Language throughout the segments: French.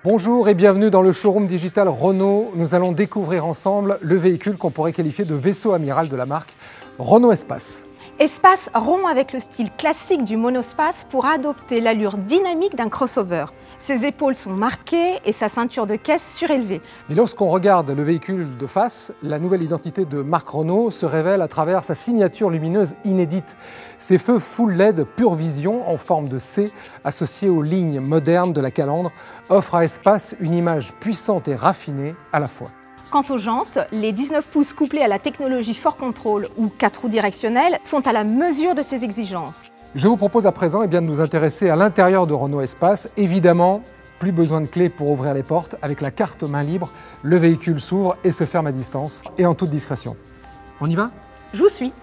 Bonjour et bienvenue dans le showroom digital Renault. Nous allons découvrir ensemble le véhicule qu'on pourrait qualifier de vaisseau amiral de la marque, Renault Espace. Espace rompt avec le style classique du monospace pour adopter l'allure dynamique d'un crossover. Ses épaules sont marquées et sa ceinture de caisse surélevée. Et lorsqu'on regarde le véhicule de face, la nouvelle identité de Marc Renault se révèle à travers sa signature lumineuse inédite. Ses feux full LED Pure Vision en forme de C, associés aux lignes modernes de la calandre, offrent à Espace une image puissante et raffinée à la fois. Quant aux jantes, les 19 pouces couplés à la technologie 4Control ou 4 roues directionnelles sont à la mesure de ces exigences. Je vous propose à présent de nous intéresser à l'intérieur de Renault Espace. Évidemment, plus besoin de clés pour ouvrir les portes. Avec la carte main libre, le véhicule s'ouvre et se ferme à distance et en toute discrétion. On y va ? Je vous suis.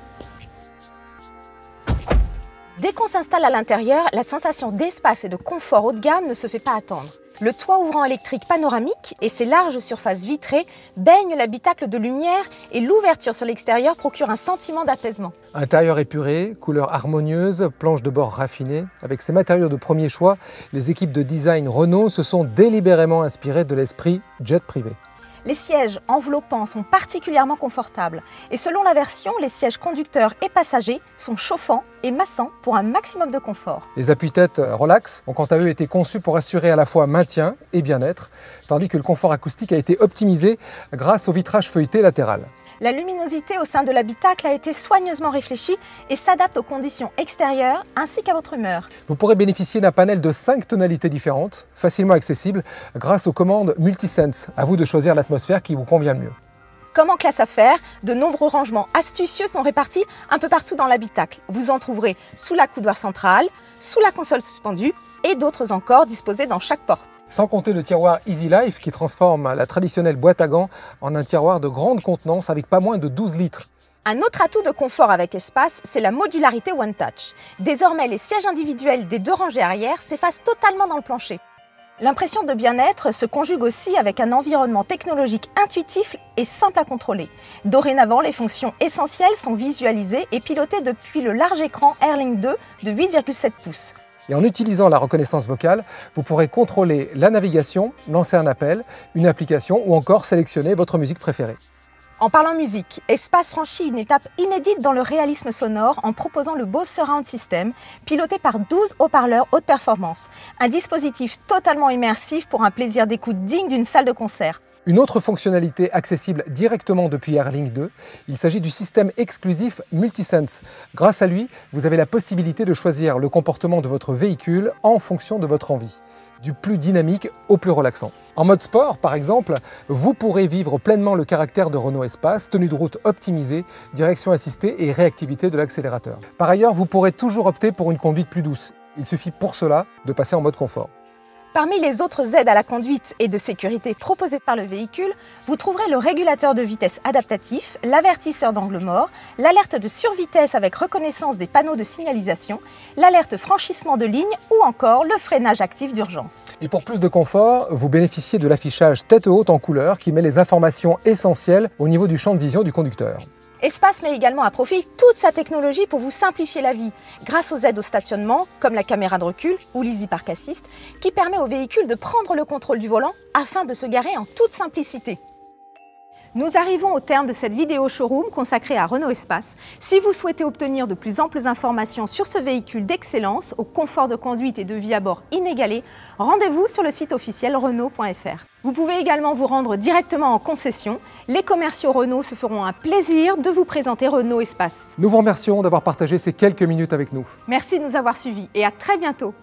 Dès qu'on s'installe à l'intérieur, la sensation d'espace et de confort haut de gamme ne se fait pas attendre. Le toit ouvrant électrique panoramique et ses larges surfaces vitrées baignent l'habitacle de lumière et l'ouverture sur l'extérieur procure un sentiment d'apaisement. Intérieur épuré, couleurs harmonieuses, planches de bord raffinées. Avec ces matériaux de premier choix, les équipes de design Renault se sont délibérément inspirées de l'esprit jet privé. Les sièges enveloppants sont particulièrement confortables et selon la version, les sièges conducteurs et passagers sont chauffants et massants pour un maximum de confort. Les appuis-têtes relax ont quant à eux été conçus pour assurer à la fois maintien et bien-être, tandis que le confort acoustique a été optimisé grâce au vitrage feuilleté latéral. La luminosité au sein de l'habitacle a été soigneusement réfléchie et s'adapte aux conditions extérieures ainsi qu'à votre humeur. Vous pourrez bénéficier d'un panel de 5 tonalités différentes, facilement accessibles grâce aux commandes Multisense. À vous de choisir l'atmosphère qui vous convient le mieux. Comme en classe affaires, de nombreux rangements astucieux sont répartis un peu partout dans l'habitacle. Vous en trouverez sous la coudoir centrale, sous la console suspendue et d'autres encore disposés dans chaque porte. Sans compter le tiroir Easy Life qui transforme la traditionnelle boîte à gants en un tiroir de grande contenance avec pas moins de 12 litres. Un autre atout de confort avec Espace, c'est la modularité One Touch. Désormais, les sièges individuels des deux rangées arrière s'effacent totalement dans le plancher. L'impression de bien-être se conjugue aussi avec un environnement technologique intuitif et simple à contrôler. Dorénavant, les fonctions essentielles sont visualisées et pilotées depuis le large écran Airlink 2 de 8,7 pouces. Et en utilisant la reconnaissance vocale, vous pourrez contrôler la navigation, lancer un appel, une application ou encore sélectionner votre musique préférée. En parlant musique, Espace franchit une étape inédite dans le réalisme sonore en proposant le Bose Surround System, piloté par 12 haut-parleurs haute performance. Un dispositif totalement immersif pour un plaisir d'écoute digne d'une salle de concert. Une autre fonctionnalité accessible directement depuis Airlink 2, il s'agit du système exclusif Multisense. Grâce à lui, vous avez la possibilité de choisir le comportement de votre véhicule en fonction de votre envie, du plus dynamique au plus relaxant. En mode sport, par exemple, vous pourrez vivre pleinement le caractère de Renault Espace, tenue de route optimisée, direction assistée et réactivité de l'accélérateur. Par ailleurs, vous pourrez toujours opter pour une conduite plus douce. Il suffit pour cela de passer en mode confort. Parmi les autres aides à la conduite et de sécurité proposées par le véhicule, vous trouverez le régulateur de vitesse adaptatif, l'avertisseur d'angle mort, l'alerte de survitesse avec reconnaissance des panneaux de signalisation, l'alerte franchissement de ligne ou encore le freinage actif d'urgence. Et pour plus de confort, vous bénéficiez de l'affichage tête haute en couleur qui met les informations essentielles au niveau du champ de vision du conducteur. Espace met également à profit toute sa technologie pour vous simplifier la vie, grâce aux aides au stationnement, comme la caméra de recul ou l'Easy Park Assist, qui permet au véhicule de prendre le contrôle du volant afin de se garer en toute simplicité. Nous arrivons au terme de cette vidéo showroom consacrée à Renault Espace. Si vous souhaitez obtenir de plus amples informations sur ce véhicule d'excellence, au confort de conduite et de vie à bord inégalé, rendez-vous sur le site officiel renault.fr. Vous pouvez également vous rendre directement en concession. Les commerciaux Renault se feront un plaisir de vous présenter Renault Espace. Nous vous remercions d'avoir partagé ces quelques minutes avec nous. Merci de nous avoir suivis et à très bientôt.